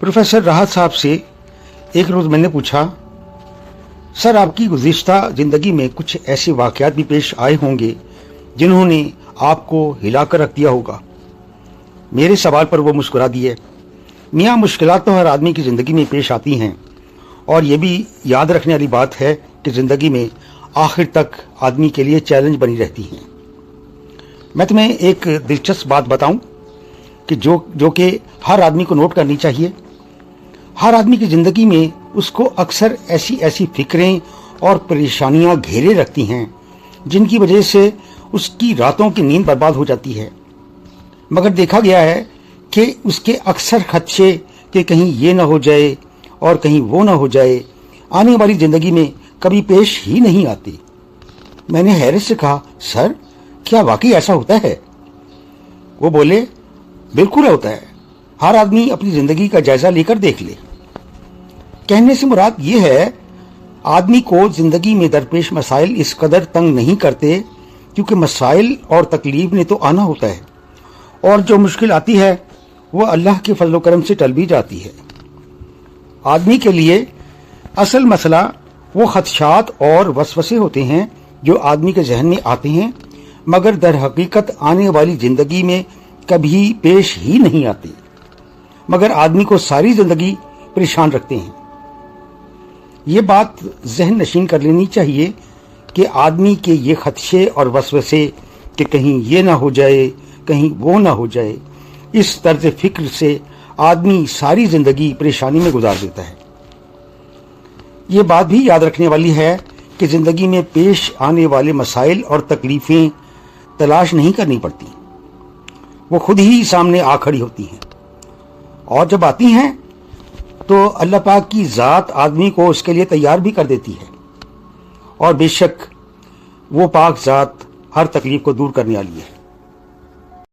Professor राहत साहब से एक रोज़ मैंने पूछा, सर आपकी गुज़िश्ता ज़िंदगी में कुछ ऐसे वाक़यात भी पेश आए होंगे जिन्होंने आपको हिलाकर रख दिया होगा। मेरे सवाल पर वो मुस्कुरा दिए। मियाँ, मुश्किलात तो हर आदमी की ज़िंदगी में पेश आती हैं और ये भी याद रखने वाली बात है कि ज़िंदगी में आखिर तक आदमी के लिए चैलेंज बनी रहती हैं। मैं तुम्हें एक दिलचस्प बात बताऊं कि जो कि हर आदमी को नोट करनी चाहिए। हर आदमी की ज़िंदगी में उसको अक्सर ऐसी ऐसी फिक्रें और परेशानियां घेरे रखती हैं जिनकी वजह से उसकी रातों की नींद बर्बाद हो जाती है। मगर देखा गया है कि उसके अक्सर खदशे कि कहीं ये ना हो जाए और कहीं वो ना हो जाए आने वाली ज़िंदगी में कभी पेश ही नहीं आती। मैंने हैरत से कहा, सर क्या वाकई ऐसा होता है? वो बोले, बिल्कुल होता है। हर आदमी अपनी ज़िंदगी का जायज़ा लेकर देख ले। कहने से मुराद ये है, आदमी को ज़िंदगी में दरपेश मसाइल इस कदर तंग नहीं करते क्योंकि मसाइल और तकलीफ ने तो आना होता है और जो मुश्किल आती है वो अल्लाह के फजल करम से टल भी जाती है। आदमी के लिए असल मसला वो खदशात और वसवसे होते हैं जो आदमी के जहन में आते हैं मगर दर हकीकत आने वाली ज़िंदगी में कभी पेश ही नहीं आते, मगर आदमी को सारी ज़िंदगी परेशान रखते हैं। ये बात जहन नशीन कर लेनी चाहिए कि आदमी के ये खदशे और वसवसे कि कहीं ये ना हो जाए कहीं वो ना हो जाए, इस तर्ज फिक्र से आदमी सारी ज़िंदगी परेशानी में गुजार देता है। ये बात भी याद रखने वाली है कि ज़िंदगी में पेश आने वाले मसाइल और तकलीफ़ें तलाश नहीं करनी पड़ती, वो खुद ही सामने आ खड़ी होती हैं और जब आती हैं तो अल्लाह पाक की ज़ात आदमी को उसके लिए तैयार भी कर देती है और बेशक वो पाक ज़ात हर तकलीफ़ को दूर करने वाली है।